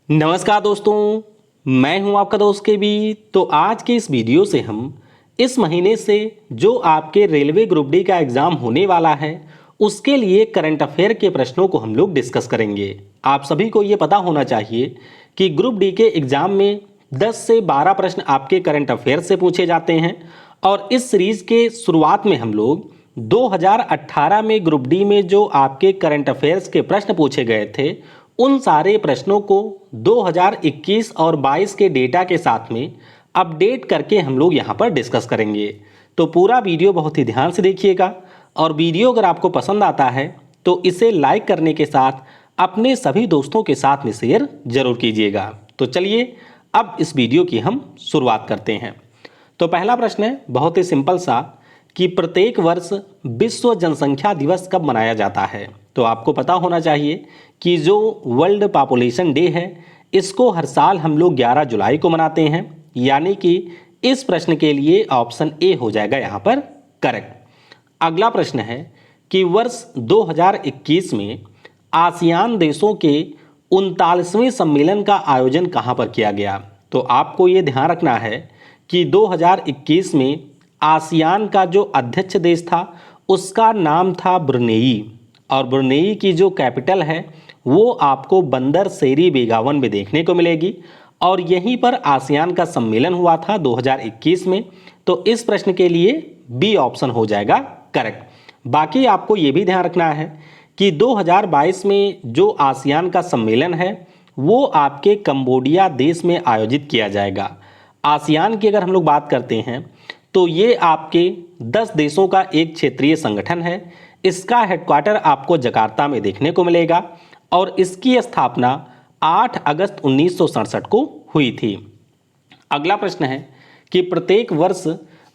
नमस्कार दोस्तों, मैं हूं आपका दोस्त के बी। तो आज के इस वीडियो से हम इस महीने से जो आपके रेलवे ग्रुप डी का एग्ज़ाम होने वाला है उसके लिए करंट अफेयर के प्रश्नों को हम लोग डिस्कस करेंगे। आप सभी को ये पता होना चाहिए कि ग्रुप डी के एग्ज़ाम में 10 से 12 प्रश्न आपके करंट अफेयर से पूछे जाते हैं और इस सीरीज़ के शुरुआत में हम लोग 2018 में ग्रुप डी में जो आपके करंट अफेयर्स के प्रश्न पूछे गए थे उन सारे प्रश्नों को 2021 और 22 के डेटा के साथ में अपडेट करके हम लोग यहाँ पर डिस्कस करेंगे। तो पूरा वीडियो बहुत ही ध्यान से देखिएगा और वीडियो अगर आपको पसंद आता है तो इसे लाइक करने के साथ अपने सभी दोस्तों के साथ में शेयर जरूर कीजिएगा। तो चलिए अब इस वीडियो की हम शुरुआत करते हैं। तो पहला प्रश्न है बहुत ही सिंपल सा कि प्रत्येक वर्ष विश्व जनसंख्या दिवस कब मनाया जाता है। तो आपको पता होना चाहिए कि जो वर्ल्ड पॉपुलेशन डे है इसको हर साल हम लोग 11 जुलाई को मनाते हैं, यानी कि इस प्रश्न के लिए ऑप्शन ए हो जाएगा यहाँ पर करेक्ट। अगला प्रश्न है कि वर्ष 2021 में आसियान देशों के 39वें सम्मेलन का आयोजन कहाँ पर किया गया। तो आपको ये ध्यान रखना है कि 2021 में आसियान का जो अध्यक्ष देश था उसका नाम था ब्रुनेई और ब्रुनेई की जो कैपिटल है वो आपको बंदर सेरी बेगावन में देखने को मिलेगी और यहीं पर आसियान का सम्मेलन हुआ था 2021 में। तो इस प्रश्न के लिए बी ऑप्शन हो जाएगा करेक्ट। बाकी आपको ये भी ध्यान रखना है कि 2022 में जो आसियान का सम्मेलन है वो आपके कंबोडिया देश में आयोजित किया जाएगा। आसियान की अगर हम लोग बात करते हैं तो ये आपके 10 देशों का एक क्षेत्रीय संगठन है। इसका हेडक्वार्टर आपको जकार्ता में देखने को मिलेगा और इसकी स्थापना 8 अगस्त 1967 को हुई थी। अगला प्रश्न है कि प्रत्येक वर्ष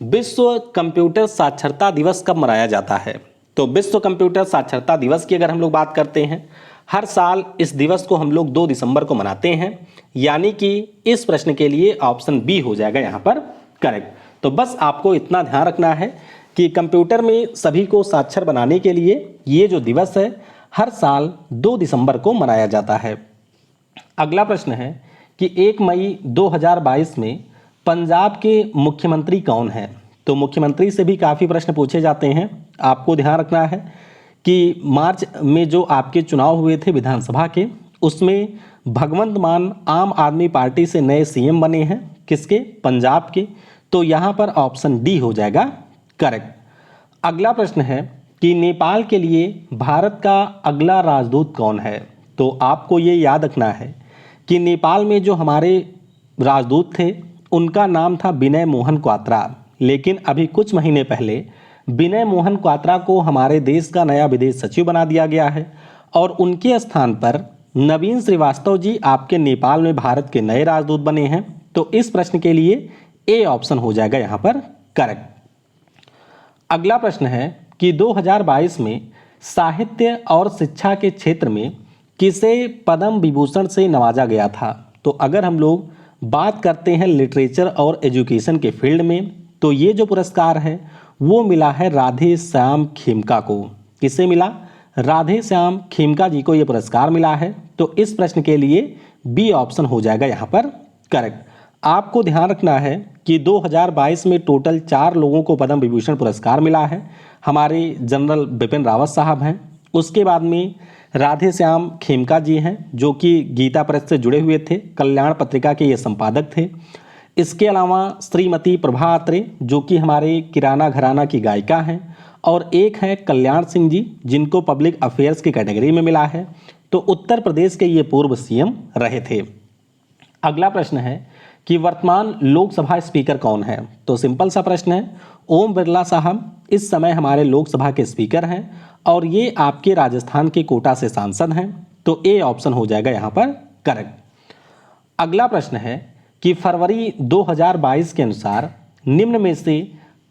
विश्व कंप्यूटर साक्षरता दिवस कब मनाया जाता है। तो विश्व कंप्यूटर साक्षरता दिवस की अगर हम लोग बात करते हैं हर साल इस दिवस को हम लोग 2 दिसंबर को मनाते हैं, यानी कि इस प्रश्न के लिए ऑप्शन बी हो जाएगा यहाँ पर करेक्ट। तो बस आपको इतना ध्यान रखना है कि कंप्यूटर में सभी को साक्षर बनाने के लिए ये जो दिवस है हर साल 2 दिसंबर को मनाया जाता है। अगला प्रश्न है कि 1 मई 2022 में पंजाब के मुख्यमंत्री कौन हैं। तो मुख्यमंत्री से भी काफ़ी प्रश्न पूछे जाते हैं। आपको ध्यान रखना है कि मार्च में जो आपके चुनाव हुए थे विधानसभा के उसमें भगवंत मान आम आदमी पार्टी से नए सीएम बने हैं, किसके, पंजाब के। तो यहाँ पर ऑप्शन डी हो जाएगा करेक्ट। अगला प्रश्न है कि नेपाल के लिए भारत का अगला राजदूत कौन है। तो आपको ये याद रखना है कि नेपाल में जो हमारे राजदूत थे उनका नाम था विनय मोहन क्वात्रा, लेकिन अभी कुछ महीने पहले विनय मोहन क्वात्रा को हमारे देश का नया विदेश सचिव बना दिया गया है और उनके स्थान पर नवीन श्रीवास्तव जी आपके नेपाल में भारत के नए राजदूत बने हैं। तो इस प्रश्न के लिए ए ऑप्शन हो जाएगा यहाँ पर करेक्ट। अगला प्रश्न है कि 2022 में साहित्य और शिक्षा के क्षेत्र में किसे पद्म विभूषण से नवाजा गया था। तो अगर हम लोग बात करते हैं लिटरेचर और एजुकेशन के फील्ड में तो ये जो पुरस्कार है वो मिला है राधे श्याम खेमका को। किसे मिला, राधे श्याम खेमका जी को ये पुरस्कार मिला है। तो इस प्रश्न के लिए बी ऑप्शन हो जाएगा यहाँ पर करेक्ट। आपको ध्यान रखना है कि 2022 में टोटल 4 लोगों को पद्म विभूषण पुरस्कार मिला है। हमारे जनरल बिपिन रावत साहब हैं, उसके बाद में राधे श्याम खेमका जी हैं जो कि गीता प्रेस से जुड़े हुए थे, कल्याण पत्रिका के ये संपादक थे। इसके अलावा श्रीमती प्रभा अत्रे जो कि हमारे किराना घराना की गायिका हैं और एक है कल्याण सिंह जी जिनको पब्लिक अफेयर्स की कैटेगरी में मिला है। तो उत्तर प्रदेश के ये पूर्व सीएम रहे थे। अगला प्रश्न है कि वर्तमान लोकसभा स्पीकर कौन है। तो सिंपल सा प्रश्न है, ओम बिरला साहब इस समय हमारे लोकसभा के स्पीकर हैं और ये आपके राजस्थान के कोटा से सांसद हैं। तो ए ऑप्शन हो जाएगा यहाँ पर करेक्ट। अगला प्रश्न है कि फरवरी 2022 के अनुसार निम्न में से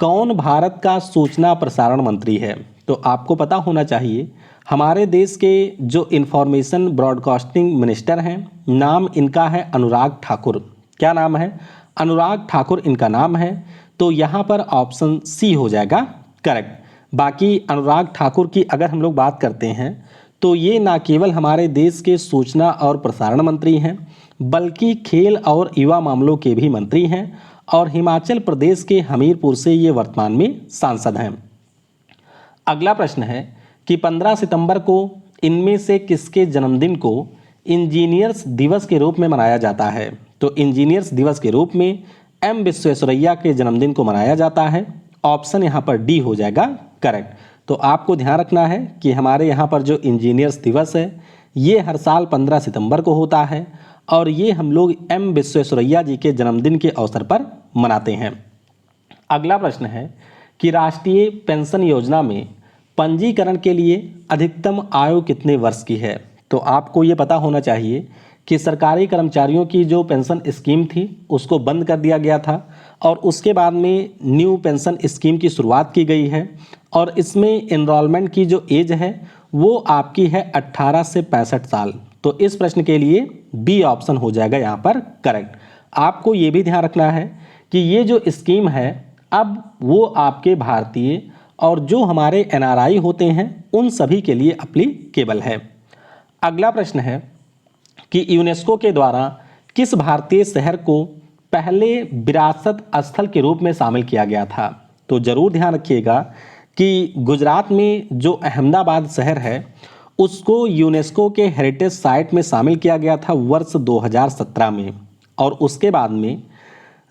कौन भारत का सूचना प्रसारण मंत्री है। तो आपको पता होना चाहिए हमारे देश के जो इंफॉर्मेशन ब्रॉडकास्टिंग मिनिस्टर हैं नाम इनका है अनुराग ठाकुर। क्या नाम है, अनुराग ठाकुर इनका नाम है। तो यहाँ पर ऑप्शन सी हो जाएगा करेक्ट। बाकी अनुराग ठाकुर की अगर हम लोग बात करते हैं तो ये ना केवल हमारे देश के सूचना और प्रसारण मंत्री हैं, बल्कि खेल और युवा मामलों के भी मंत्री हैं और हिमाचल प्रदेश के हमीरपुर से ये वर्तमान में सांसद हैं। अगला प्रश्न है कि 15 सितंबर को इनमें से किसके जन्मदिन को इंजीनियर्स दिवस के रूप में मनाया जाता है? तो इंजीनियर्स दिवस के रूप में एम विश्वेश्वरैया के जन्मदिन को मनाया जाता है। ऑप्शन यहाँ पर डी हो जाएगा करेक्ट। तो आपको ध्यान रखना है कि हमारे यहाँ पर जो इंजीनियर्स दिवस है ये हर साल 15 सितंबर को होता है और ये हम लोग एम विश्वेश्वरैया जी के जन्मदिन के अवसर पर मनाते हैं। अगला प्रश्न है कि राष्ट्रीय पेंशन योजना में पंजीकरण के लिए अधिकतम आयु कितने वर्ष की है? तो आपको ये पता होना चाहिए कि सरकारी कर्मचारियों की जो पेंशन स्कीम थी उसको बंद कर दिया गया था और उसके बाद में न्यू पेंशन स्कीम की शुरुआत की गई है और इसमें एनरोलमेंट की जो एज है वो आपकी है 18 से 65 साल। तो इस प्रश्न के लिए बी ऑप्शन हो जाएगा यहाँ पर करेक्ट। आपको ये भी ध्यान रखना है कि ये जो स्कीम है अब वो आपके भारतीय और जो हमारे एनआरआई होते हैं उन सभी के लिए एप्लीकेबल है। अगला प्रश्न है कि यूनेस्को के द्वारा किस भारतीय शहर को पहले विरासत स्थल के रूप में शामिल किया गया था? तो जरूर ध्यान रखिएगा कि गुजरात में जो अहमदाबाद शहर है उसको यूनेस्को के हेरिटेज साइट में शामिल किया गया था वर्ष 2017 में और उसके बाद में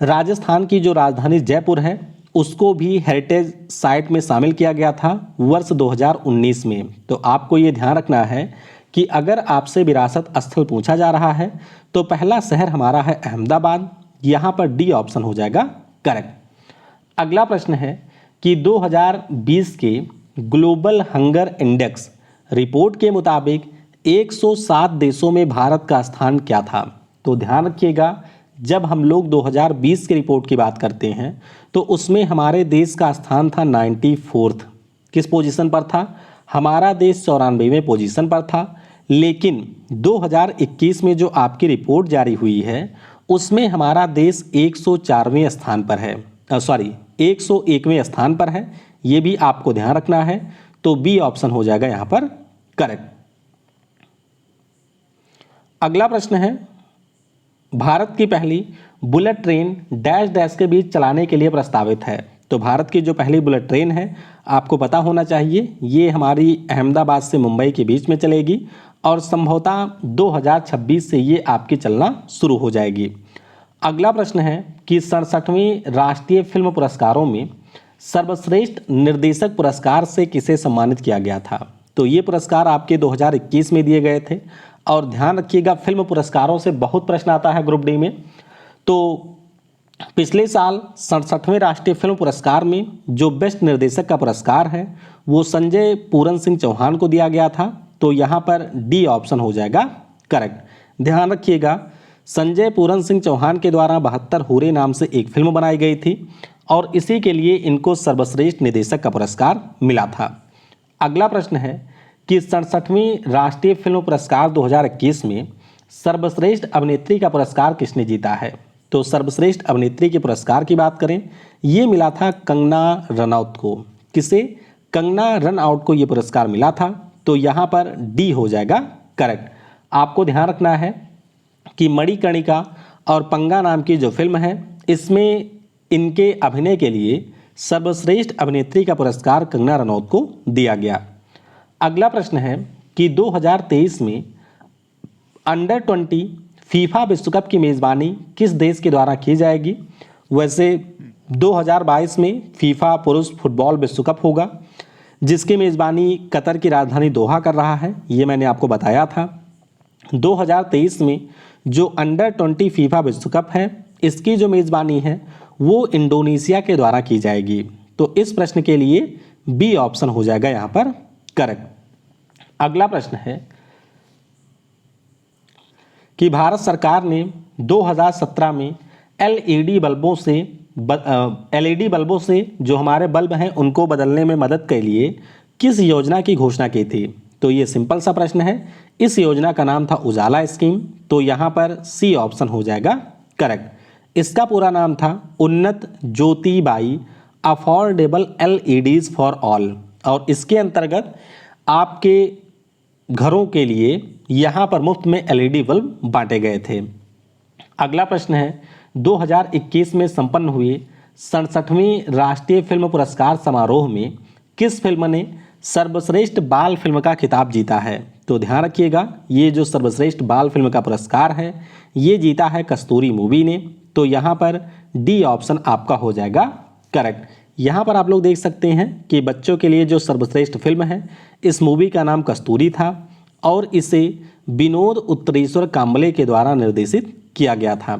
राजस्थान की जो राजधानी जयपुर है उसको भी हेरिटेज साइट में शामिल किया गया था वर्ष 2019 में। तो आपको ये ध्यान रखना है कि अगर आपसे विरासत स्थल पूछा जा रहा है तो पहला शहर हमारा है अहमदाबाद, यहाँ पर डी ऑप्शन हो जाएगा करेक्ट। अगला प्रश्न है कि 2020 के ग्लोबल हंगर इंडेक्स रिपोर्ट के मुताबिक 107 देशों में भारत का स्थान क्या था? तो ध्यान रखिएगा जब हम लोग 2020 की रिपोर्ट की बात करते हैं तो उसमें हमारे देश का स्थान था 94th। किस पोजीशन पर था? हमारा देश 94वें पोजीशन पर था। लेकिन 2021 में जो आपकी रिपोर्ट जारी हुई है उसमें हमारा देश 104वें स्थान पर है, 101वें स्थान पर है। ये भी आपको ध्यान रखना है। तो बी ऑप्शन हो जाएगा यहाँ पर करेक्ट। अगला प्रश्न है भारत की पहली बुलेट ट्रेन डैश डैश के बीच चलाने के लिए प्रस्तावित है। तो भारत की जो पहली बुलेट ट्रेन है आपको पता होना चाहिए ये हमारी अहमदाबाद से मुंबई के बीच में चलेगी और संभवतः 2026 से ये आपकी चलना शुरू हो जाएगी। अगला प्रश्न है कि 67वें राष्ट्रीय फिल्म पुरस्कारों में सर्वश्रेष्ठ निर्देशक पुरस्कार से किसे सम्मानित किया गया था? तो ये पुरस्कार आपके 2021 में दिए गए थे और ध्यान रखिएगा फिल्म पुरस्कारों से बहुत प्रश्न आता है ग्रुप डी में। तो पिछले साल 67वें राष्ट्रीय फिल्म पुरस्कार में जो बेस्ट निर्देशक का पुरस्कार है वो संजय पूरन सिंह चौहान को दिया गया था। तो यहाँ पर डी ऑप्शन हो जाएगा करेक्ट। ध्यान रखिएगा संजय पूरन सिंह चौहान के द्वारा 72 हूरे नाम से एक फिल्म बनाई गई थी और इसी के लिए इनको सर्वश्रेष्ठ निर्देशक का पुरस्कार मिला था। अगला प्रश्न है कि 67वें राष्ट्रीय फिल्म पुरस्कार 2021 में सर्वश्रेष्ठ अभिनेत्री का पुरस्कार किसने जीता है? तो सर्वश्रेष्ठ अभिनेत्री के पुरस्कार की बात करें ये मिला था कंगना रनौत को। किसे? कंगना रनआउट को ये पुरस्कार मिला था। तो यहाँ पर डी हो जाएगा करेक्ट। आपको ध्यान रखना है कि मणिकर्णिका और पंगा नाम की जो फिल्म है इसमें इनके अभिनय के लिए सर्वश्रेष्ठ अभिनेत्री का पुरस्कार कंगना रनौत को दिया गया। अगला प्रश्न है कि 2023 में अंडर 20 फीफा विश्व कप की मेज़बानी किस देश के द्वारा की जाएगी? वैसे 2022 में फीफा पुरुष फुटबॉल विश्व कप होगा जिसकी मेज़बानी कतर की राजधानी दोहा कर रहा है, ये मैंने आपको बताया था। 2023 में जो अंडर 20 फीफा विश्व कप है इसकी जो मेज़बानी है वो इंडोनेशिया के द्वारा की जाएगी। तो इस प्रश्न के लिए बी ऑप्शन हो जाएगा यहाँ पर करेक्ट। अगला प्रश्न है कि भारत सरकार ने 2017 में एलईडी बल्बों से जो हमारे बल्ब हैं उनको बदलने में मदद के लिए किस योजना की घोषणा की थी? तो ये सिंपल सा प्रश्न है। इस योजना का नाम था उजाला स्कीम। तो यहाँ पर सी ऑप्शन हो जाएगा करेक्ट। इसका पूरा नाम था Unnat Jyoti by affordable LEDs for all और इसके अंतर्गत आपके घरों के लिए यहाँ पर मुफ्त में एलईडी बल्ब बांटे गए थे। अगला प्रश्न है 2021 में संपन्न हुए 67वीं राष्ट्रीय फिल्म पुरस्कार समारोह में किस फिल्म ने सर्वश्रेष्ठ बाल फिल्म का खिताब जीता है? तो ध्यान रखिएगा, ये जो सर्वश्रेष्ठ बाल फिल्म का पुरस्कार है ये जीता है कस्तूरी मूवी ने। तो यहाँ पर डी ऑप्शन आपका हो जाएगा करेक्ट। यहाँ पर आप लोग देख सकते हैं कि बच्चों के लिए जो सर्वश्रेष्ठ फिल्म है इस मूवी का नाम कस्तूरी था और इसे विनोद उत्तरेश्वर कांबले के द्वारा निर्देशित किया गया था।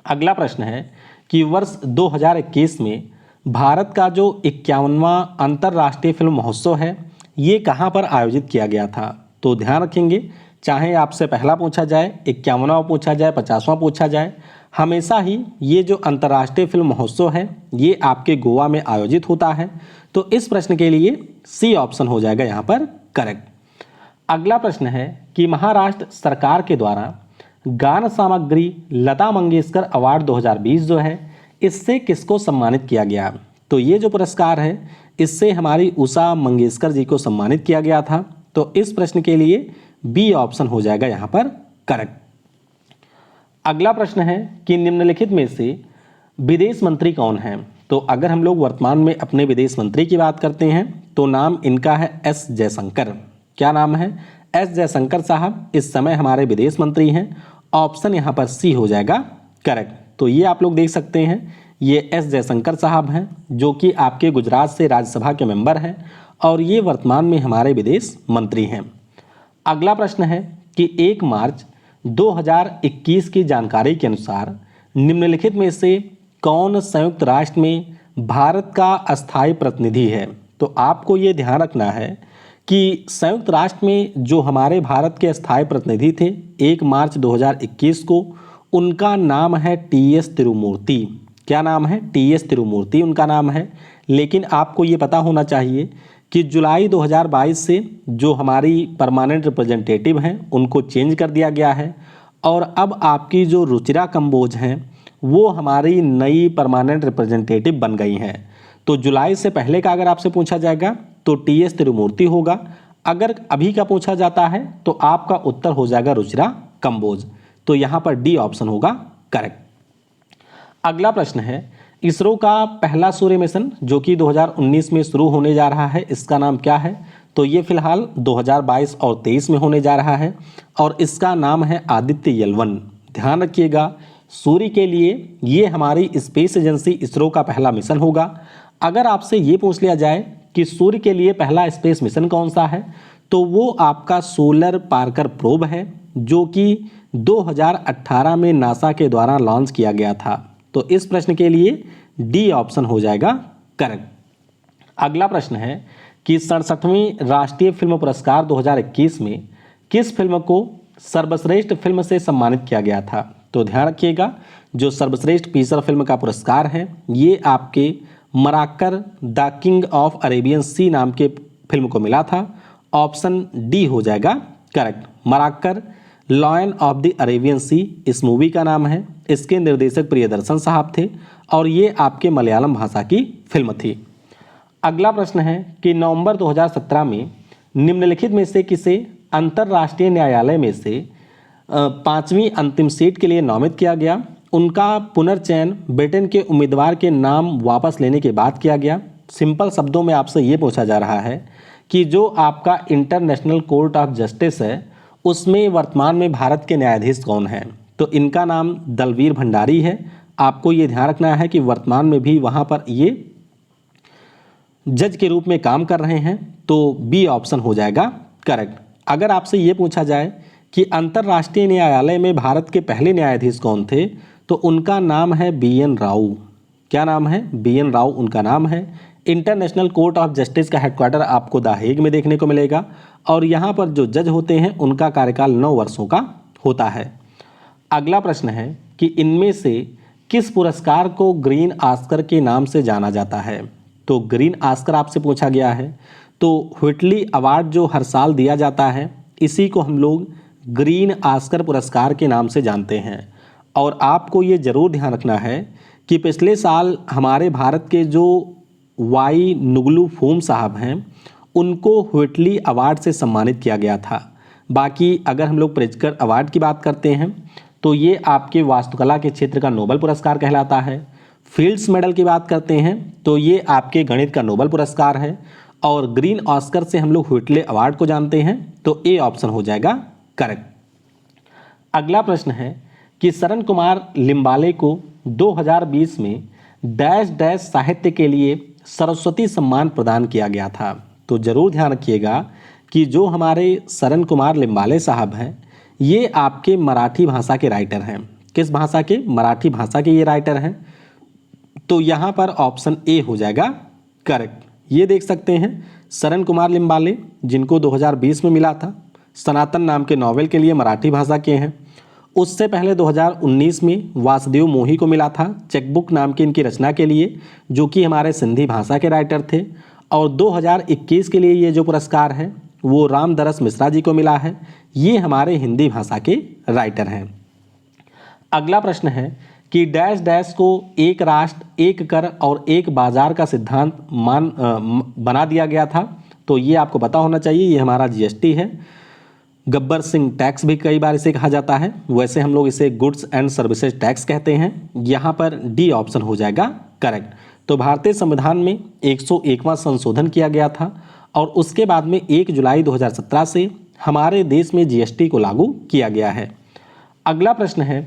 अगला प्रश्न है कि वर्ष 2021 में भारत का जो 51वां अंतर्राष्ट्रीय फिल्म महोत्सव है ये कहाँ पर आयोजित किया गया था? तो ध्यान रखेंगे, चाहे आपसे पहला पूछा जाए, 51वां पूछा जाए, 50वां पूछा जाए, हमेशा ही ये जो अंतर्राष्ट्रीय फिल्म महोत्सव है ये आपके गोवा में आयोजित होता है। तो इस प्रश्न के लिए सी ऑप्शन हो जाएगा यहाँ पर करेक्ट। अगला प्रश्न है कि महाराष्ट्र सरकार के द्वारा गान सामग्री लता मंगेशकर अवार्ड 2020 जो है इससे किसको सम्मानित किया गया? तो ये जो पुरस्कार है इससे हमारी उषा मंगेशकर जी को सम्मानित किया गया था। तो इस प्रश्न के लिए बी ऑप्शन हो जाएगा यहाँ पर करेक्ट। अगला प्रश्न है कि निम्नलिखित में से विदेश मंत्री कौन है? तो अगर हम लोग वर्तमान में अपने विदेश मंत्री की बात करते हैं तो नाम इनका है एस जयशंकर। क्या नाम है? एस जयशंकर साहब इस समय हमारे विदेश मंत्री हैं। ऑप्शन यहाँ पर सी हो जाएगा करेक्ट। तो ये आप लोग देख सकते हैं, ये एस जयशंकर साहब हैं जो कि आपके गुजरात से राज्यसभा के मेंबर हैं और ये वर्तमान में हमारे विदेश मंत्री हैं। अगला प्रश्न है कि 1 मार्च 2021 की जानकारी के अनुसार निम्नलिखित में से कौन संयुक्त राष्ट्र में भारत का अस्थायी प्रतिनिधि है? तो आपको ये ध्यान रखना है कि संयुक्त राष्ट्र में जो हमारे भारत के अस्थायी प्रतिनिधि थे 1 मार्च 2021 को, उनका नाम है टी.एस. तिरुमूर्ति। क्या नाम है? टी.एस. तिरुमूर्ति उनका नाम है। लेकिन आपको ये पता होना चाहिए कि जुलाई 2022 से जो हमारी परमानेंट रिप्रेजेंटेटिव हैं उनको चेंज कर दिया गया है और अब आपकी जो रुचिरा कंबोज हैं वो हमारी नई परमानेंट रिप्रेजेंटेटिव बन गई हैं। तो जुलाई से पहले का अगर आपसे पूछा जाएगा तो टी.एस. तिरुमूर्ति होगा। अगर अभी का पूछा जाता है तो आपका उत्तर हो जाएगा रुचिरा कंबोज। तो यहाँ पर डी ऑप्शन होगा करेक्ट। अगला प्रश्न है इसरो का पहला सूर्य मिशन जो कि 2019 में शुरू होने जा रहा है इसका नाम क्या है? तो ये फिलहाल 2022 और 23 में होने जा रहा है और इसका नाम है आदित्य L1। ध्यान रखिएगा, सूर्य के लिए ये हमारी स्पेस एजेंसी इसरो का पहला मिशन होगा। अगर आपसे ये पूछ लिया जाए कि सूर्य के लिए पहला स्पेस मिशन कौन सा है तो वो आपका सोलर पार्कर प्रोब है जो कि 2018 में नासा के द्वारा लॉन्च किया गया था। तो इस प्रश्न के लिए डी ऑप्शन हो जाएगा करेक्ट। अगला प्रश्न है कि 67वीं राष्ट्रीय फिल्म पुरस्कार 2021 में किस फिल्म को सर्वश्रेष्ठ फिल्म से सम्मानित किया गया था? तो ध्यान रखिएगा, जो सर्वश्रेष्ठ फीचर फिल्म का पुरस्कार है ये आपके मराकर द किंग ऑफ अरेबियन सी नाम के फिल्म को मिला था। ऑप्शन डी हो जाएगा correct. Marakkar lion of the Arabian sea इस मूवी का नाम है। इसके निर्देशक प्रियदर्शन साहब थे और ये आपके मलयालम भाषा की फिल्म थी। अगला प्रश्न है कि नवंबर 2017 में निम्नलिखित में से किसे अंतर्राष्ट्रीय न्यायालय में से 5वीं अंतिम सीट के लिए नामित किया गया? उनका पुनर्चयन ब्रिटेन के उम्मीदवार के नाम वापस लेने के बाद किया गया। सिंपल शब्दों में आपसे ये पूछा जा रहा है कि जो आपका इंटरनेशनल कोर्ट ऑफ जस्टिस है उसमें वर्तमान में भारत के न्यायाधीश कौन हैं? तो इनका नाम दलवीर भंडारी है। आपको ये ध्यान रखना है कि वर्तमान में भी वहाँ पर ये जज के रूप में काम कर रहे हैं। तो बी ऑप्शन हो जाएगा करेक्ट। अगर आपसे ये पूछा जाए कि अंतर्राष्ट्रीय न्यायालय में भारत के पहले न्यायाधीश कौन थे तो उनका नाम है B.N. राव। क्या नाम है? B.N. राव उनका नाम है। इंटरनेशनल कोर्ट ऑफ जस्टिस का हेडक्वार्टर आपको द हेग में देखने को मिलेगा और यहाँ पर जो जज होते हैं उनका कार्यकाल 9 वर्षों का होता है। अगला प्रश्न है कि इनमें से किस पुरस्कार को ग्रीन ऑस्कर के नाम से जाना जाता है? तो ग्रीन ऑस्कर आपसे पूछा गया है। तो व्हिटली अवार्ड जो हर साल दिया जाता है इसी को हम लोग ग्रीन ऑस्कर पुरस्कार के नाम से जानते हैं। और आपको ये ज़रूर ध्यान रखना है कि पिछले साल हमारे भारत के जो वाई नुगलू फोम साहब हैं उनको व्हिटली अवार्ड से सम्मानित किया गया था। बाकी अगर हम लोग प्रिट्जकर अवार्ड की बात करते हैं तो ये आपके वास्तुकला के क्षेत्र का नोबेल पुरस्कार कहलाता है। फील्ड्स मेडल की बात करते हैं तो ये आपके गणित का नोबेल पुरस्कार है। और ग्रीन ऑस्कर से हम लोग व्हिटले अवार्ड को जानते हैं, तो ए ऑप्शन हो जाएगा करेक्ट। अगला प्रश्न है कि शरण कुमार लिम्बाले को 2020 में डैश डैश साहित्य के लिए सरस्वती सम्मान प्रदान किया गया था। तो जरूर ध्यान रखिएगा कि जो हमारे शरण कुमार लिम्बाले साहब हैं, ये आपके मराठी भाषा के राइटर हैं। किस भाषा के? मराठी भाषा के ये राइटर हैं। तो यहाँ पर ऑप्शन ए हो जाएगा करेक्ट। ये देख सकते हैं शरण कुमार लिम्बाले, जिनको 2020 में मिला था। सनातन नाम के नॉवेल के लिए मराठी भाषा के हैं। उससे पहले 2019 में वासुदेव मोही को मिला था चेकबुक नाम की इनकी रचना के लिए, जो कि हमारे सिंधी भाषा के राइटर थे। और 2021 के लिए ये जो पुरस्कार है वो रामदरस मिश्रा जी को मिला है। ये हमारे हिंदी भाषा के राइटर हैं। अगला प्रश्न है कि डैश डैश को एक राष्ट्र, एक कर और एक बाजार का सिद्धांत बना दिया गया था। तो ये आपको पता होना चाहिए, ये हमारा जीएसटी है। गब्बर सिंह टैक्स भी कई बार इसे कहा जाता है। वैसे हम लोग इसे गुड्स एंड सर्विसेज टैक्स कहते हैं। यहाँ पर डी ऑप्शन हो जाएगा करेक्ट। तो भारतीय संविधान में 101वां संशोधन किया गया था और उसके बाद में 1 जुलाई 2017 से हमारे देश में जीएसटी को लागू किया गया है। अगला प्रश्न है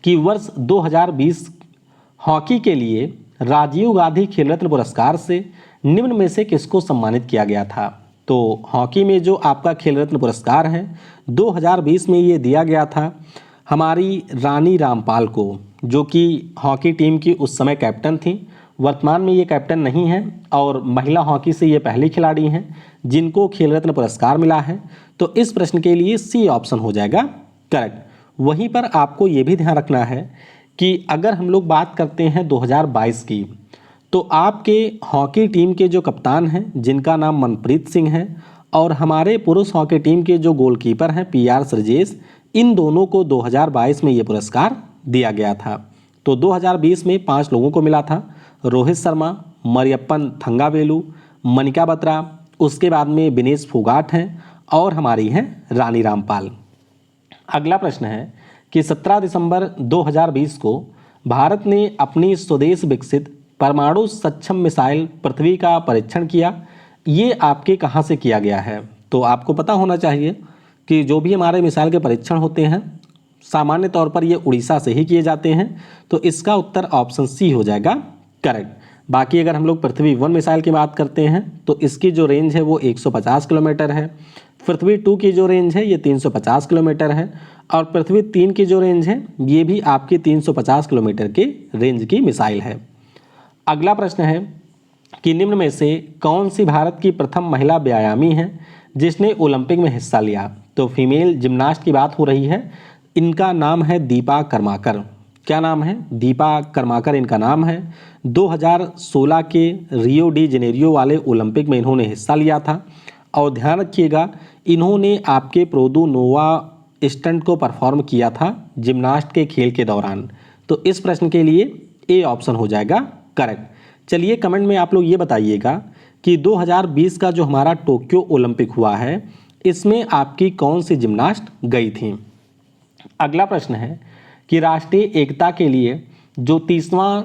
कि वर्ष 2020 हॉकी के लिए राजीव गांधी खेल रत्न पुरस्कार से निम्न में से किसको सम्मानित किया गया था? तो हॉकी में जो आपका खेल रत्न पुरस्कार है 2020 में ये दिया गया था हमारी रानी रामपाल को, जो कि हॉकी टीम की उस समय कैप्टन थी। वर्तमान में ये कैप्टन नहीं है और महिला हॉकी से ये पहली खिलाड़ी हैं जिनको खेल रत्न पुरस्कार मिला है। तो इस प्रश्न के लिए सी ऑप्शन हो जाएगा करेक्ट। वहीं पर आपको ये भी ध्यान रखना है कि अगर हम लोग बात करते हैं 2022 की, तो आपके हॉकी टीम के जो कप्तान हैं जिनका नाम मनप्रीत सिंह है और हमारे पुरुष हॉकी टीम के जो गोलकीपर हैं PR श्रीजेश, इन दोनों को 2022 में ये पुरस्कार दिया गया था। तो 2020 में 5 लोगों को मिला था, रोहित शर्मा, मरियप्पन थंगावेलु, मनिका बत्रा, उसके बाद में विनेश फोगाट हैं और हमारी हैं रानी रामपाल। अगला प्रश्न है कि 17 दिसंबर 2020 को भारत ने अपनी स्वदेश विकसित परमाणु सक्षम मिसाइल पृथ्वी का परीक्षण किया। ये आपके कहाँ से किया गया है? तो आपको पता होना चाहिए कि जो भी हमारे मिसाइल के परीक्षण होते हैं सामान्य तौर पर ये उड़ीसा से ही किए जाते हैं। तो इसका उत्तर ऑप्शन सी हो जाएगा करेक्ट। बाकी अगर हम लोग पृथ्वी 1 मिसाइल की बात करते हैं तो इसकी जो रेंज है वो 150 किलोमीटर है। पृथ्वी 2 की जो रेंज है ये 350 किलोमीटर है और पृथ्वी 3 की जो रेंज है ये भी आपकी 350 किलोमीटर के रेंज की मिसाइल है। अगला प्रश्न है कि निम्न में से कौन सी भारत की प्रथम महिला व्यायामी है जिसने ओलंपिक में हिस्सा लिया? तो फीमेल जिम्नास्ट की बात हो रही है। इनका नाम है दीपा कर्माकर। क्या नाम है? दीपा कर्माकर इनका नाम है। 2016 के रियो डी जेनेरियो वाले ओलंपिक में इन्होंने हिस्सा लिया था और ध्यान रखिएगा इन्होंने आपके प्रोदो नोवा स्टंट को परफॉर्म किया था जिम्नास्ट के खेल के दौरान। तो इस प्रश्न के लिए ए ऑप्शन हो जाएगा करेक्ट। चलिए कमेंट में आप लोग ये बताइएगा कि 2020 का जो हमारा टोक्यो ओलंपिक हुआ है इसमें आपकी कौन सी जिम्नास्ट गई थी? अगला प्रश्न है कि राष्ट्रीय एकता के लिए जो 30वां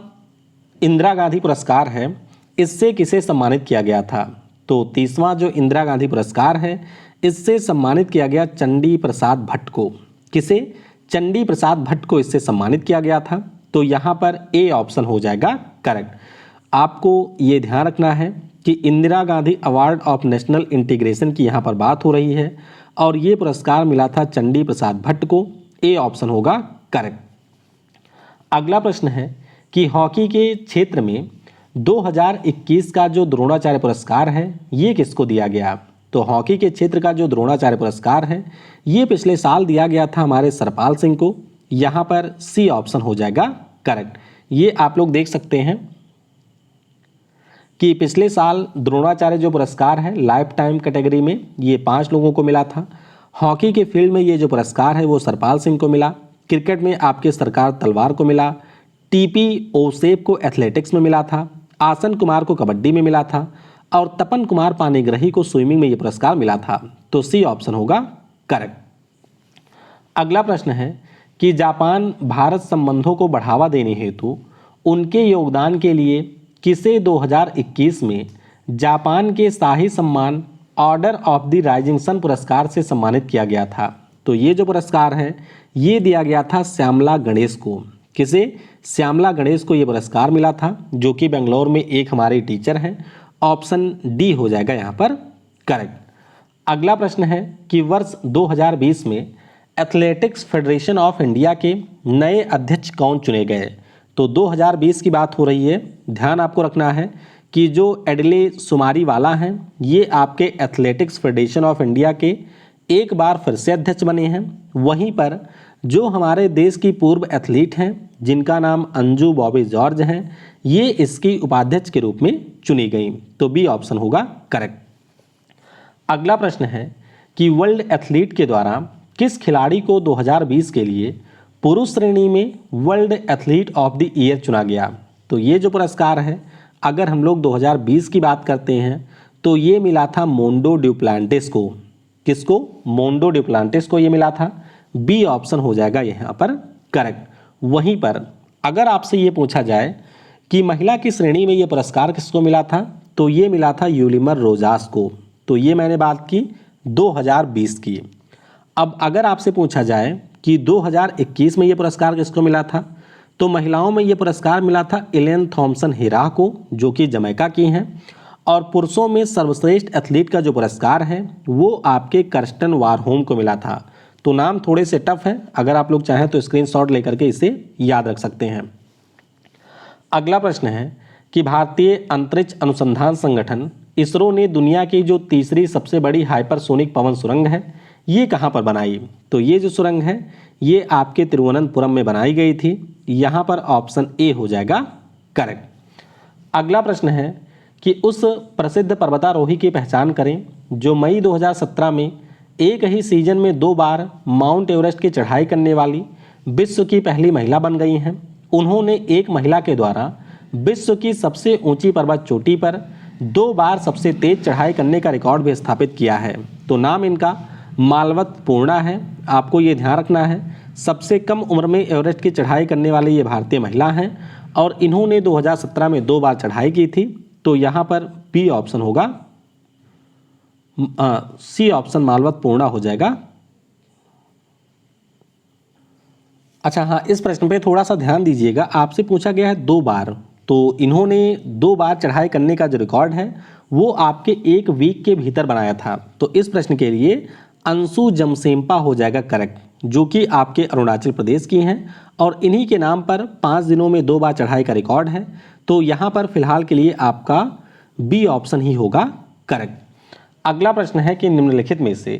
इंदिरा गांधी पुरस्कार है इससे किसे सम्मानित किया गया था? तो 30वां जो इंदिरा गांधी पुरस्कार है इससे सम्मानित किया गया चंडी प्रसाद भट्ट को। किसे? चंडी प्रसाद भट्ट को इससे सम्मानित किया गया था। तो यहाँ पर ए ऑप्शन हो जाएगा करेक्ट। आपको ये ध्यान रखना है कि Indira Gandhi award of national integration की यहाँ पर बात हो रही है और ये पुरस्कार मिला था चंडी प्रसाद भट्ट को। ए ऑप्शन होगा करेक्ट। अगला प्रश्न है कि हॉकी के क्षेत्र में 2021 का जो द्रोणाचार्य पुरस्कार है ये किसको दिया गया? तो हॉकी के क्षेत्र का जो द्रोणाचार्य पुरस्कार है ये पिछले साल दिया गया था हमारे सरपाल सिंह को। यहाँ पर सी ऑप्शन हो जाएगा करेक्ट। ये आप लोग देख सकते हैं कि पिछले साल द्रोणाचार्य जो पुरस्कार है लाइफ टाइम कैटेगरी में ये 5 लोगों को मिला था। हॉकी के फील्ड में ये जो पुरस्कार है वो सरपाल सिंह को मिला। क्रिकेट में आपके सरकार तलवार को मिला। टीपी ओसेप को एथलेटिक्स में मिला था। आसन कुमार को कबड्डी में मिला था और तपन कुमार पाणिग्राही को स्विमिंग में ये पुरस्कार मिला था। तो सी ऑप्शन होगा करेक्ट। अगला प्रश्न है कि जापान भारत संबंधों को बढ़ावा देने हेतु उनके योगदान के लिए किसे 2021 में जापान के शाही सम्मान order of the rising sun पुरस्कार से सम्मानित किया गया था। तो ये जो पुरस्कार है ये दिया गया था श्यामला गणेश को। किसे? श्यामला गणेश को ये पुरस्कार मिला था, जो कि बेंगलोर में एक हमारे टीचर हैं। ऑप्शन डी हो जाएगा यहाँ पर करेक्ट। अगला प्रश्न है कि वर्ष 2020 में एथलेटिक्स फेडरेशन ऑफ इंडिया के नए अध्यक्ष कौन चुने गए? तो 2020 की बात हो रही है। ध्यान आपको रखना है कि जो एडले सुमारीवाला हैं ये आपके एथलेटिक्स फेडरेशन ऑफ इंडिया के एक बार फिर से अध्यक्ष बने हैं। वहीं पर जो हमारे देश की पूर्व एथलीट हैं जिनका नाम अंजू बॉबी जॉर्ज हैं, ये इसकी उपाध्यक्ष के रूप में चुनी गई। तो बी ऑप्शन होगा करेक्ट। अगला प्रश्न है कि वर्ल्ड एथलीट के द्वारा किस खिलाड़ी को 2020 के लिए पुरुष श्रेणी में world athlete of the year चुना गया? तो ये जो पुरस्कार है अगर हम लोग 2020 की बात करते हैं तो ये मिला था मोंडो ड्यूप्लांटिस को। किसको? मोंडो ड्यूप्लांटिस को ये मिला था। बी ऑप्शन हो जाएगा यहाँ पर करेक्ट। वहीं पर अगर आपसे ये पूछा जाए कि महिला की श्रेणी में ये पुरस्कार किसको मिला था, तो ये मिला था यूलिमर रोजास को। तो ये मैंने बात की 2020 की। अब अगर आपसे पूछा जाए कि 2021 में ये पुरस्कार किसको मिला था, तो महिलाओं में ये पुरस्कार मिला था एलेन थॉम्सन हेरा को, जो कि जमैका की हैं। और पुरुषों में सर्वश्रेष्ठ एथलीट का जो पुरस्कार है वो आपके कर्स्टन वारहोम को मिला था। तो नाम थोड़े से टफ है, अगर आप लोग चाहें तो स्क्रीनशॉट लेकर के इसे याद रख सकते हैं। अगला प्रश्न है कि भारतीय अंतरिक्ष अनुसंधान संगठन इसरो ने दुनिया की जो तीसरी सबसे बड़ी हाइपरसोनिक पवन सुरंग है ये कहाँ पर बनाई? तो ये जो सुरंग है ये आपके तिरुवनंतपुरम में बनाई गई थी। यहाँ पर ऑप्शन ए हो जाएगा करेक्ट। अगला प्रश्न है कि उस प्रसिद्ध पर्वतारोही की पहचान करें जो मई 2017 में एक ही सीजन में 2 बार माउंट एवरेस्ट की चढ़ाई करने वाली विश्व की पहली महिला बन गई हैं। उन्होंने एक महिला के द्वारा विश्व की सबसे ऊंची पर्वत चोटी पर 2 बार सबसे तेज चढ़ाई करने का रिकॉर्ड भी स्थापित किया है। तो नाम इनका मालवत पूर्णा है। आपको ये ध्यान रखना है सबसे कम उम्र में एवरेस्ट की चढ़ाई करने वाली ये भारतीय महिला हैं और इन्होंने 2017 में 2 बार चढ़ाई की थी। तो यहाँ पर बी ऑप्शन होगा, सी ऑप्शन मालवत पूर्णा हो जाएगा। अच्छा हाँ, इस प्रश्न पे थोड़ा सा ध्यान दीजिएगा। आपसे पूछा गया है 2 बार, तो इन्होंने 2 बार चढ़ाई करने का जो रिकॉर्ड है वो आपके 1 वीक के भीतर बनाया था। तो इस प्रश्न के लिए अंशु जमसेंपा हो जाएगा करेक्ट, जो कि आपके अरुणाचल प्रदेश की हैं और इन्हीं के नाम पर 5 दिनों में 2 बार चढ़ाई का रिकॉर्ड है। तो यहाँ पर फिलहाल के लिए आपका बी ऑप्शन ही होगा करेक्ट। अगला प्रश्न है कि निम्नलिखित में से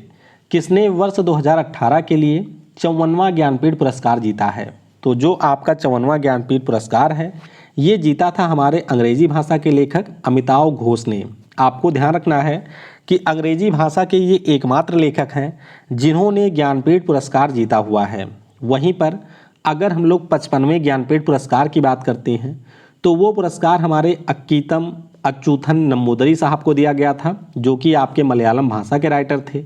किसने वर्ष 2018 के लिए 54वां ज्ञानपीठ पुरस्कार जीता है? तो जो आपका 54वां ज्ञानपीठ पुरस्कार है ये जीता था हमारे अंग्रेजी भाषा के लेखक अमिताव घोष ने। आपको ध्यान रखना है कि अंग्रेजी भाषा के ये एकमात्र लेखक हैं जिन्होंने ज्ञानपीठ पुरस्कार जीता हुआ है। वहीं पर अगर हम लोग 55वें ज्ञानपीठ पुरस्कार की बात करते हैं तो वो पुरस्कार हमारे अक्कीतम अच्युथन नम्बूदरी साहब को दिया गया था, जो कि आपके मलयालम भाषा के राइटर थे।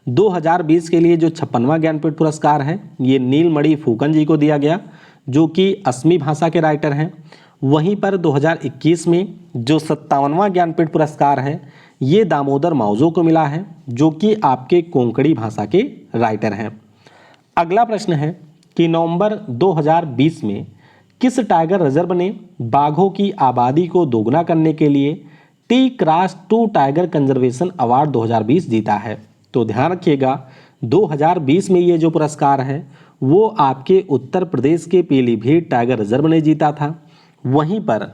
2020 के लिए जो 56वां ज्ञानपीठ पुरस्कार है ये नीलमणि फूकन जी को दिया गया, जो कि असमी भाषा के राइटर हैं। वहीं पर 2021 में जो 57वां ज्ञानपीठ पुरस्कार है ये दामोदर माउजो को मिला है, जो कि आपके कोंकणी भाषा के राइटर हैं। अगला प्रश्न है कि नवंबर 2020 में किस टाइगर रिजर्व ने बाघों की आबादी को दोगुना करने के लिए T+2 टाइगर कंजर्वेशन अवार्ड 2020 जीता है? तो ध्यान रखिएगा 2020 में ये जो पुरस्कार है वो आपके उत्तर प्रदेश के पीलीभीत टाइगर रिजर्व ने जीता था। वहीं पर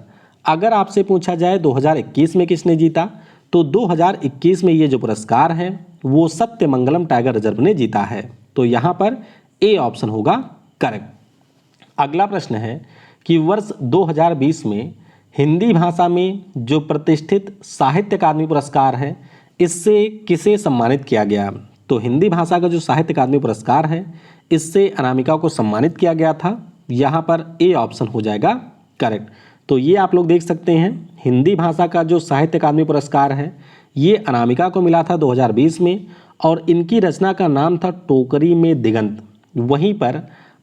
अगर आपसे पूछा जाए 2021 में किसने जीता, तो 2021 में ये जो पुरस्कार है वो सत्यमंगलम टाइगर रिजर्व ने जीता है। तो यहाँ पर ए ऑप्शन होगा करेक्ट। अगला प्रश्न है कि वर्ष 2020 में हिंदी भाषा में जो प्रतिष्ठित साहित्य अकादमी पुरस्कार है इससे किसे सम्मानित किया गया? तो हिंदी भाषा का जो साहित्य अकादमी पुरस्कार है इससे अनामिका को सम्मानित किया गया था। यहाँ पर ए ऑप्शन हो जाएगा करेक्ट। तो ये आप लोग देख सकते हैं हिंदी भाषा का जो साहित्य अकादमी पुरस्कार है ये अनामिका को मिला था 2020 में और इनकी रचना का नाम था टोकरी में दिगंत। वहीं पर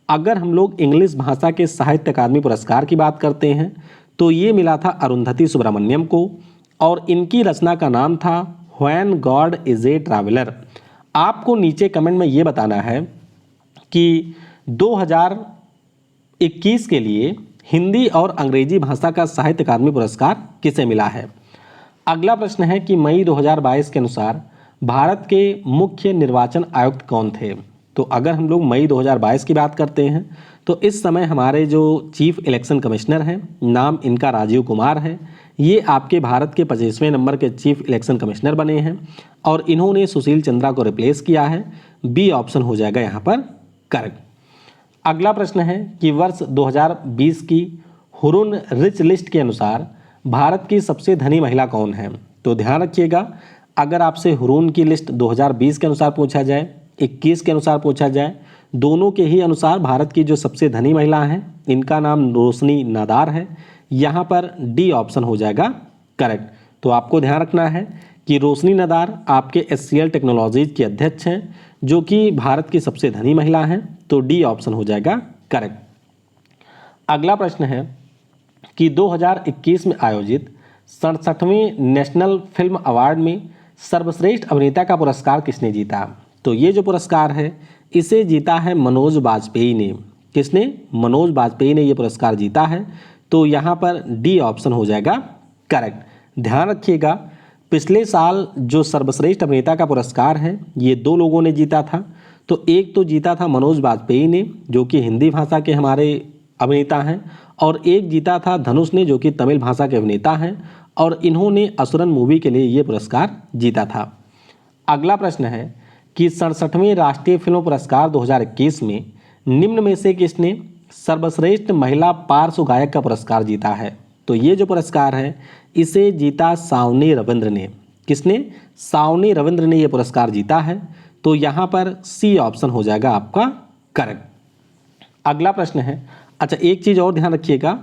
अगर हम लोग इंग्लिश भाषा के साहित्य अकादमी पुरस्कार की बात करते हैं तो ये मिला था अरुंधति सुब्रमण्यम को और इनकी रचना का नाम था when God is a traveller. आपको नीचे कमेंट में ये बताना है कि 2021 के लिए हिंदी और अंग्रेजी भाषा का साहित्य अकादमी पुरस्कार किसे मिला है। अगला प्रश्न है कि मई 2022 के अनुसार भारत के मुख्य निर्वाचन आयुक्त कौन थे। तो अगर हम लोग मई 2022 की बात करते हैं तो इस समय हमारे जो चीफ इलेक्शन कमिश्नर हैं नाम इनका राजीव कुमार है। ये आपके भारत के 25वें नंबर के चीफ इलेक्शन कमिश्नर बने हैं और इन्होंने सुशील चंद्रा को रिप्लेस किया है। बी ऑप्शन हो जाएगा यहाँ पर करेक्ट। अगला प्रश्न है कि वर्ष 2020 की हुरुन रिच लिस्ट के अनुसार भारत की सबसे धनी महिला कौन है। तो ध्यान रखिएगा अगर आपसे हुरुन की लिस्ट 2020 के अनुसार पूछा जाए 21 के अनुसार पूछा जाए दोनों के ही अनुसार भारत की जो सबसे धनी महिला हैं इनका नाम रोशनी नादार है। यहाँ पर डी ऑप्शन हो जाएगा करेक्ट। तो आपको ध्यान रखना है कि रोशनी नादार आपके SCL टेक्नोलॉजीज के अध्यक्ष हैं जो कि भारत की सबसे धनी महिला हैं। तो डी ऑप्शन हो जाएगा करेक्ट। अगला प्रश्न है कि 2021 में आयोजित 67वें नेशनल फिल्म अवार्ड में सर्वश्रेष्ठ अभिनेता का पुरस्कार किसने जीता। तो ये जो पुरस्कार है इसे जीता है मनोज बाजपेयी ने। किसने? मनोज बाजपेयी ने ये पुरस्कार जीता है। तो यहाँ पर डी ऑप्शन हो जाएगा करेक्ट। ध्यान रखिएगा पिछले साल जो सर्वश्रेष्ठ अभिनेता का पुरस्कार है ये दो लोगों ने जीता था। तो एक तो जीता था मनोज बाजपेयी ने जो कि हिंदी भाषा के हमारे अभिनेता हैं और एक जीता था धनुष ने जो कि तमिल भाषा के अभिनेता हैं और इन्होंने असुरन मूवी के लिए ये पुरस्कार जीता था। अगला प्रश्न है कि 67वें राष्ट्रीय फिल्म पुरस्कार 2021 में निम्न में से किसने सर्वश्रेष्ठ महिला पार्श्व गायक का पुरस्कार जीता है। तो ये जो पुरस्कार है इसे जीता सावनी रविंद्र ने। किसने? सावनी रविंद्र ने ये पुरस्कार जीता है। तो यहाँ पर सी ऑप्शन हो जाएगा आपका करेक्ट। अगला प्रश्न है अच्छा एक चीज़ और ध्यान रखिएगा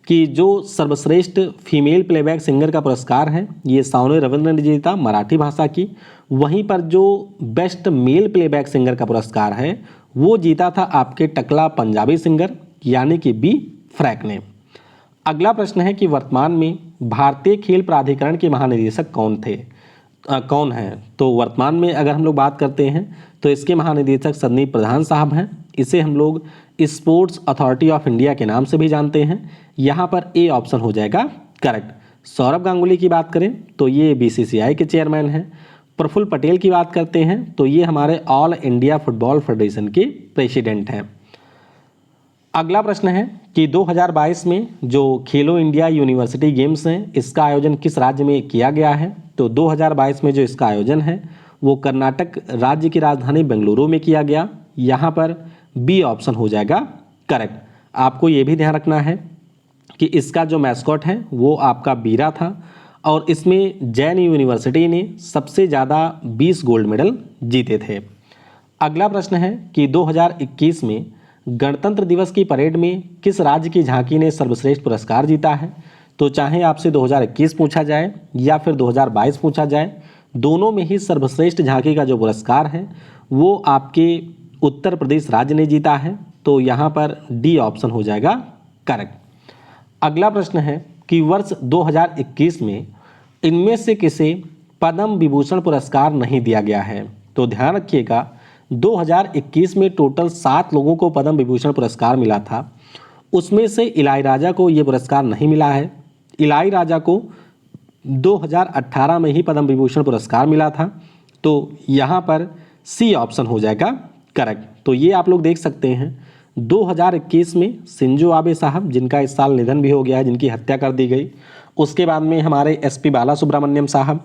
कि जो सर्वश्रेष्ठ फीमेल प्लेबैक सिंगर का पुरस्कार है ये सावनी रविंद्र ने जीता मराठी भाषा की। वहीं पर जो बेस्ट मेल प्लेबैक सिंगर का पुरस्कार है वो जीता था आपके टकला पंजाबी सिंगर यानी कि बी फ्रैक ने। अगला प्रश्न है कि वर्तमान में भारतीय खेल प्राधिकरण के महानिदेशक कौन हैं। तो वर्तमान में अगर हम लोग बात करते हैं तो इसके महानिदेशक संदीप प्रधान साहब हैं। इसे हम लोग स्पोर्ट्स अथॉरिटी ऑफ इंडिया के नाम से भी जानते हैं। यहाँ पर ए ऑप्शन हो जाएगा करेक्ट। सौरभ गांगुली की बात करें तो ये BCCI के चेयरमैन हैं। प्रफुल्ल पटेल की बात करते हैं तो ये हमारे ऑल इंडिया फुटबॉल फेडरेशन के प्रेसिडेंट हैं। अगला प्रश्न है कि 2022 में जो खेलो इंडिया यूनिवर्सिटी गेम्स हैं इसका आयोजन किस राज्य में किया गया है। तो 2022 में जो इसका आयोजन है वो कर्नाटक राज्य की राजधानी बेंगलुरु में किया गया। यहाँ पर बी ऑप्शन हो जाएगा करेक्ट। आपको ये भी ध्यान रखना है कि इसका जो मैस्कॉट है वो आपका बीरा था और इसमें जैन यूनिवर्सिटी ने सबसे ज़्यादा 20 गोल्ड मेडल जीते थे। अगला प्रश्न है कि 2021 में गणतंत्र दिवस की परेड में किस राज्य की झांकी ने सर्वश्रेष्ठ पुरस्कार जीता है। तो चाहे आपसे 2021 पूछा जाए या फिर 2022 पूछा जाए दोनों में ही सर्वश्रेष्ठ झांकी का जो पुरस्कार है वो आपके उत्तर प्रदेश राज्य ने जीता है। तो यहाँ पर डी ऑप्शन हो जाएगा करेक्ट। अगला प्रश्न है कि वर्ष 2021 में इनमें से किसे पद्म विभूषण पुरस्कार नहीं दिया गया है। तो ध्यान रखिएगा 2021 में टोटल 7 लोगों को पद्म विभूषण पुरस्कार मिला था। उसमें से इलाईराजा को ये पुरस्कार नहीं मिला है। इलाईराजा को 2018 में ही पद्म विभूषण पुरस्कार मिला था। तो यहाँ पर सी ऑप्शन हो जाएगा करेक्ट। तो ये आप लोग देख सकते हैं 2021 में शिंजो आबे साहब जिनका इस साल निधन भी हो गया है, जिनकी हत्या कर दी गई। उसके बाद में हमारे SP बाला सुब्रमण्यम साहब,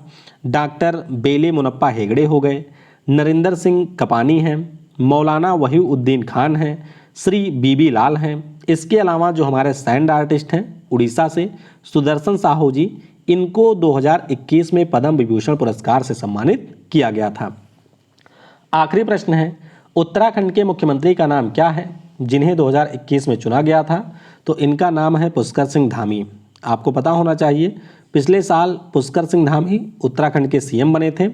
डॉक्टर बेले मुनप्पा हेगड़े हो गए, नरिंदर सिंह कपानी हैं, मौलाना वहीउद्दीन खान हैं, श्री BB लाल हैं। इसके अलावा जो हमारे सैंड आर्टिस्ट हैं उड़ीसा से सुदर्शन साहू जी, इनको 2021 में पद्म विभूषण पुरस्कार से सम्मानित किया गया था। आखिरी प्रश्न है उत्तराखंड के मुख्यमंत्री का नाम क्या है जिन्हें 2021 में चुना गया था। तो इनका नाम है पुष्कर सिंह धामी। आपको पता होना चाहिए पिछले साल पुष्कर सिंह धाम ही उत्तराखंड के सीएम बने थे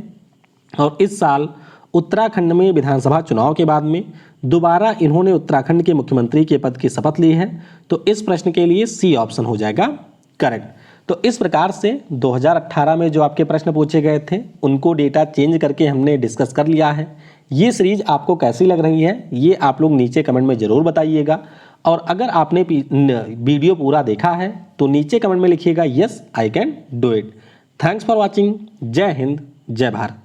और इस साल उत्तराखंड में विधानसभा चुनाव के बाद में दोबारा इन्होंने उत्तराखंड के मुख्यमंत्री के पद की शपथ ली है। तो इस प्रश्न के लिए सी ऑप्शन हो जाएगा करेक्ट। तो इस प्रकार से 2018 में जो आपके प्रश्न पूछे गए थे उनको डेटा चेंज करके हमने डिस्कस कर लिया है। ये सीरीज आपको कैसी लग रही है ये आप लोग नीचे कमेंट में ज़रूर बताइएगा और अगर आपने वीडियो पूरा देखा है तो नीचे कमेंट में लिखिएगा yes I can do it. Thanks for watching. जय हिंद जय भारत।